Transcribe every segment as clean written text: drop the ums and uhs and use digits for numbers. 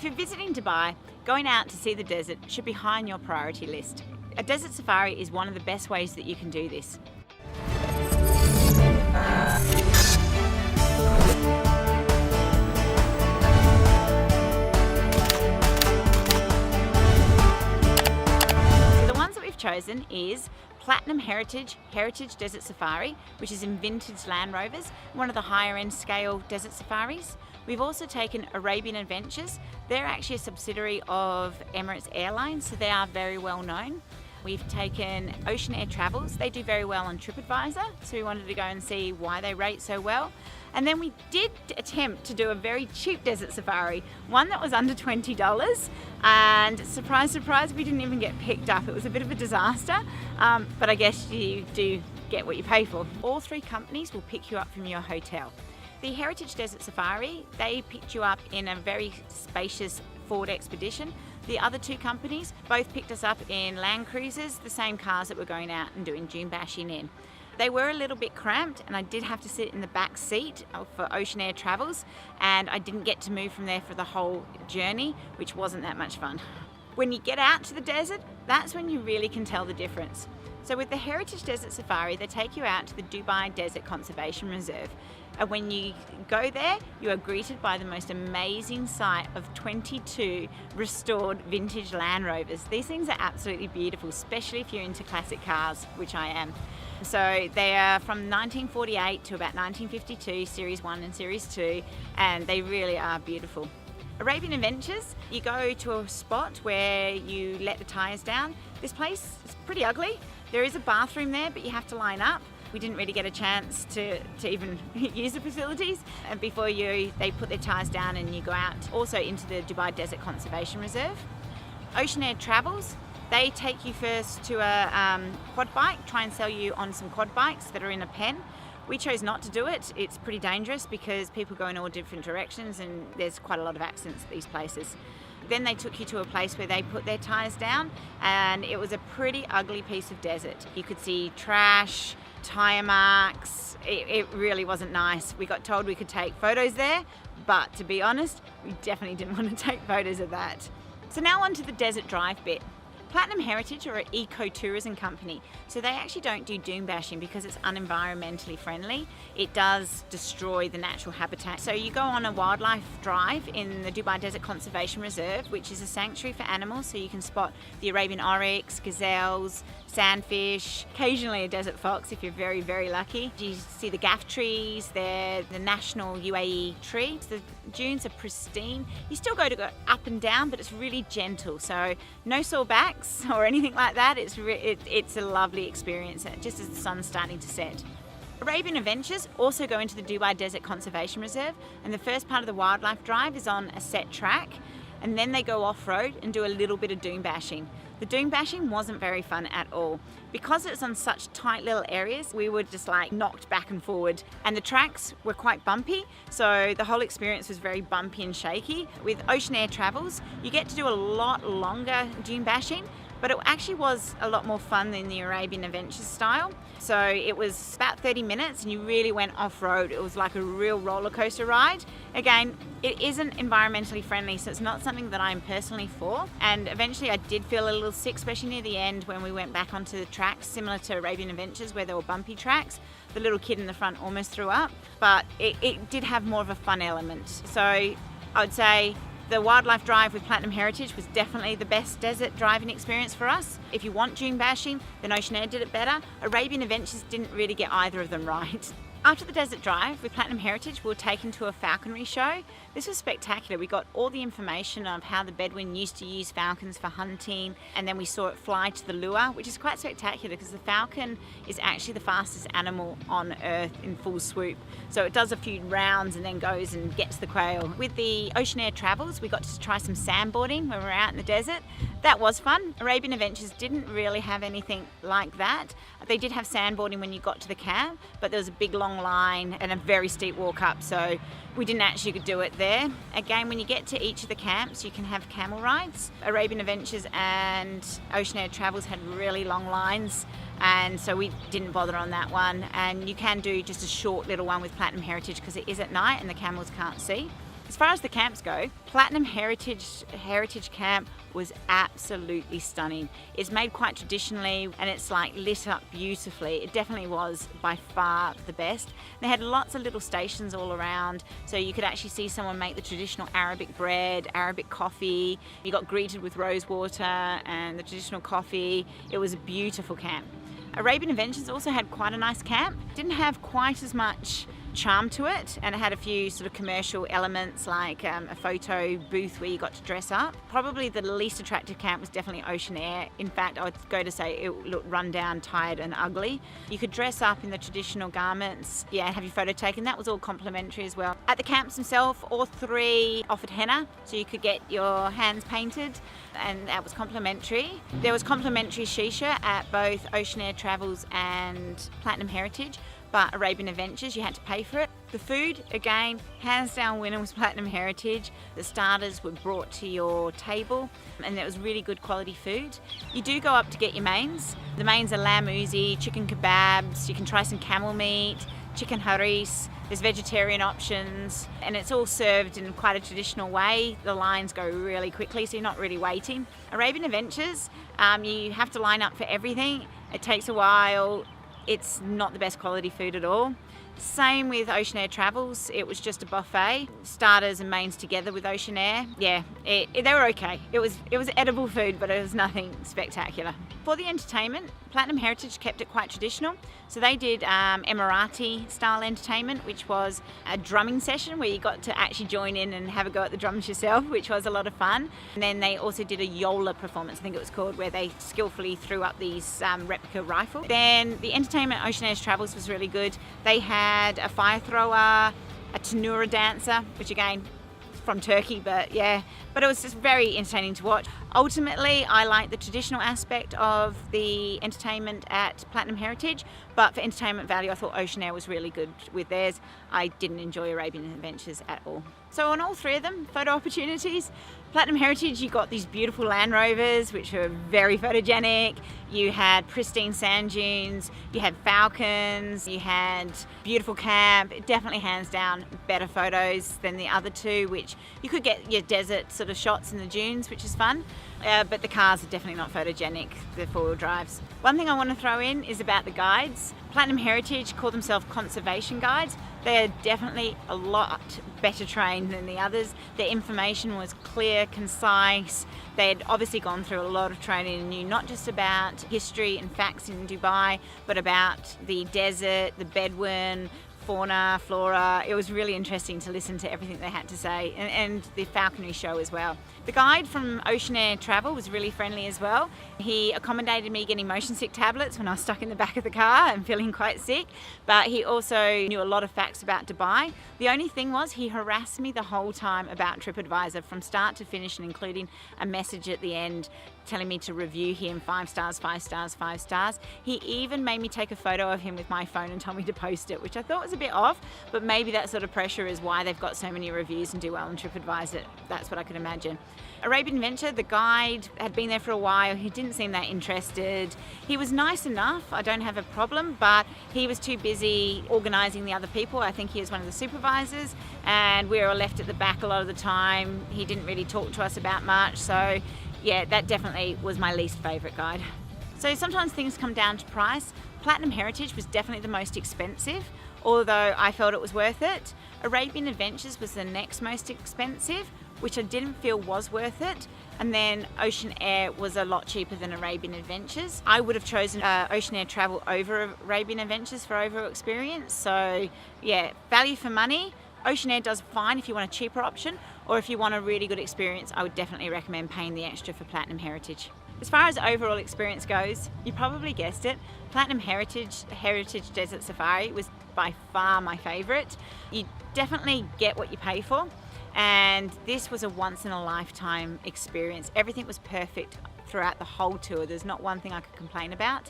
If you're visiting Dubai, going out to see the desert should be high on your priority list. A desert safari is one of the best ways that you can do this. So the ones that we've chosen is Platinum Heritage Desert Safari, which is in vintage Land Rovers, one of the higher end scale desert safaris. We've also taken Arabian Adventures. They're actually a subsidiary of Emirates Airlines, so they are very well known. We've taken Ocean Air Travels. They do very well on TripAdvisor, so we wanted to go and see why they rate so well. And then we did attempt to do a very cheap desert safari, one that was under $20, and surprise, surprise, we didn't even get picked up. It was a bit of a disaster, but I guess you do get what you pay for. All three companies will pick you up from your hotel. The Heritage Desert Safari, they picked you up in a very spacious Ford Expedition. The other two companies both picked us up in Land Cruisers, the same cars that we're going out and doing dune bashing in. They were a little bit cramped and I did have to sit in the back seat for Ocean Air Travels, and I didn't get to move from there for the whole journey, which wasn't that much fun. When you get out to the desert, that's when you really can tell the difference. So with the Heritage Desert Safari, they take you out to the Dubai Desert Conservation Reserve. And when you go there, you are greeted by the most amazing sight of 22 restored vintage Land Rovers. These things are absolutely beautiful, especially if you're into classic cars, which I am. So they are from 1948 to about 1952, Series 1 and Series 2, and they really are beautiful. Arabian Adventures, you go to a spot where you let the tyres down. This place is pretty ugly. There is a bathroom there, but you have to line up. We didn't really get a chance to even use the facilities. And before they put their tyres down and you go out also into the Dubai Desert Conservation Reserve. Ocean Air Travels, they take you first to a quad bike, try and sell you on some quad bikes that are in a pen. We chose not to do it. It's pretty dangerous because people go in all different directions and there's quite a lot of accidents at these places. Then they took you to a place where they put their tyres down, and it was a pretty ugly piece of desert. You could see trash, tyre marks. It really wasn't nice. We got told we could take photos there, but to be honest, we definitely didn't want to take photos of that. So now on to the desert drive bit. Platinum Heritage are an eco-tourism company, so they actually don't do dune bashing because it's unenvironmentally friendly. It does destroy the natural habitat. So you go on a wildlife drive in the Dubai Desert Conservation Reserve, which is a sanctuary for animals, so you can spot the Arabian oryx, gazelles, sandfish, occasionally a desert fox if you're very, very lucky. You see the gaff trees, they're the national UAE tree. The dunes are pristine. You still go up and down, but it's really gentle, so no sore backs or anything like that. It's a lovely experience just as the sun's starting to set. Arabian Adventures also go into the Dubai Desert Conservation Reserve, and the first part of the wildlife drive is on a set track, and then they go off-road and do a little bit of dune bashing. The dune bashing wasn't very fun at all. Because it's on such tight little areas, we were just like knocked back and forward, and the tracks were quite bumpy, so the whole experience was very bumpy and shaky. With Ocean Air Travels, you get to do a lot longer dune bashing, but it actually was a lot more fun than the Arabian Adventures style. So it was about 30 minutes and you really went off-road. It was like a real roller coaster ride. Again, it isn't environmentally friendly, so it's not something that I'm personally for. And eventually I did feel a little sick, especially near the end when we went back onto the tracks, similar to Arabian Adventures where there were bumpy tracks. The little kid in the front almost threw up, but it did have more of a fun element. So I would say the wildlife drive with Platinum Heritage was definitely the best desert driving experience for us. If you want dune bashing, then Ocean Air did it better. Arabian Adventures didn't really get either of them right. After the desert drive with Platinum Heritage, we were taken to a falconry show. This was spectacular. We got all the information of how the Bedouin used to use falcons for hunting, and then we saw it fly to the lure, which is quite spectacular because the falcon is actually the fastest animal on earth in full swoop. So it does a few rounds and then goes and gets the quail. With the Ocean Air Travels, we got to try some sandboarding when we were out in the desert. That was fun. Arabian Adventures didn't really have anything like that. They did have sandboarding when you got to the camp, but there was a big long line and a very steep walk up, so we didn't actually do it there. Again, when you get to each of the camps, you can have camel rides. Arabian Adventures and Ocean Air Travels had really long lines, and so we didn't bother on that one. And you can do just a short little one with Platinum Heritage because it is at night and the camels can't see. As far as the camps go, Platinum Heritage Camp was absolutely stunning. It's made quite traditionally and it's like lit up beautifully. It definitely was by far the best. They had lots of little stations all around, so you could actually see someone make the traditional Arabic bread, Arabic coffee. You got greeted with rose water and the traditional coffee. It was a beautiful camp. Arabian Adventures also had quite a nice camp. Didn't have quite as much charm to it, and it had a few sort of commercial elements like a photo booth where you got to dress up. Probably the least attractive camp was definitely Oceanair. In fact, I would go to say it looked run down, tired and ugly. You could dress up in the traditional garments, have your photo taken. That was all complimentary as well. At the camps themselves, all three offered henna, so you could get your hands painted, and that was complimentary. There was complimentary shisha at both Oceanair Travels and Platinum Heritage, but Arabian Adventures, you had to pay for it. The food, again, hands down winner was Platinum Heritage. The starters were brought to your table and it was really good quality food. You do go up to get your mains. The mains are lamb uzi, chicken kebabs, you can try some camel meat, chicken haris, there's vegetarian options, and it's all served in quite a traditional way. The lines go really quickly, so you're not really waiting. Arabian Adventures, you have to line up for everything. It takes a while. It's not the best quality food at all. Same with Oceanair Travels, it was just a buffet, starters and mains together with Oceanair. They were okay. It was edible food, but it was nothing spectacular. For the entertainment, Platinum Heritage kept it quite traditional. So they did Emirati style entertainment, which was a drumming session where you got to actually join in and have a go at the drums yourself, which was a lot of fun. And then they also did a Yola performance, I think it was called, where they skillfully threw up these replica rifle. Then the entertainment at Oceanair Travels was really good. They had a fire thrower, a tanura dancer, which again, from Turkey, but it was just very entertaining to watch. Ultimately, I like the traditional aspect of the entertainment at Platinum Heritage, but for entertainment value, I thought Oceanair was really good with theirs. I didn't enjoy Arabian Adventures at all. So on all three of them, photo opportunities. Platinum Heritage, you got these beautiful Land Rovers, which were very photogenic. You had pristine sand dunes, you had falcons, you had beautiful camp. Definitely hands down better photos than the other two, which you could get your desert sort of shots in the dunes, which is fun. But the cars are definitely not photogenic, the four-wheel drives. One thing I want to throw in is about the guides. Platinum Heritage call themselves conservation guides. They are definitely a lot better trained than the others. Their information was clear, concise. They had obviously gone through a lot of training and knew not just about history and facts in Dubai, but about the desert, the Bedouin, fauna, flora. It was really interesting to listen to everything they had to say, and the falconry show as well. The guide from Oceanair Travel was really friendly as well. He accommodated me getting motion sick tablets when I was stuck in the back of the car and feeling quite sick, but he also knew a lot of facts about Dubai. The only thing was he harassed me the whole time about TripAdvisor from start to finish, and including a message at the end telling me to review him 5 stars, 5 stars, 5 stars. He even made me take a photo of him with my phone and told me to post it, which I thought was a bit off, but maybe that sort of pressure is why they've got so many reviews and do well on TripAdvisor. That's what I could imagine. Arabian Adventure, the guide had been there for a while. He didn't seem that interested. He was nice enough, I don't have a problem, but he was too busy organising the other people. I think he was one of the supervisors, and we were left at the back a lot of the time. He didn't really talk to us about much, so that definitely was my least favourite guide. So sometimes things come down to price. Platinum Heritage was definitely the most expensive, although I felt it was worth it. Arabian Adventures was the next most expensive, which I didn't feel was worth it. And then Oceanair was a lot cheaper than Arabian Adventures. I would have chosen Oceanair Travel over Arabian Adventures for overall experience. So value for money. Oceanair does fine if you want a cheaper option, or if you want a really good experience, I would definitely recommend paying the extra for Platinum Heritage. As far as overall experience goes, you probably guessed it, Platinum Heritage Desert Safari was by far my favourite. You definitely get what you pay for, and this was a once in a lifetime experience. Everything was perfect throughout the whole tour. There's not one thing I could complain about.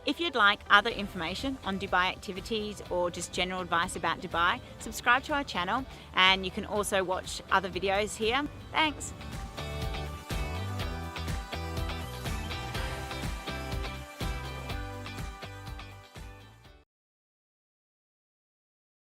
If you'd like other information on Dubai activities or just general advice about Dubai, subscribe to our channel, and you can also watch other videos here. Thanks.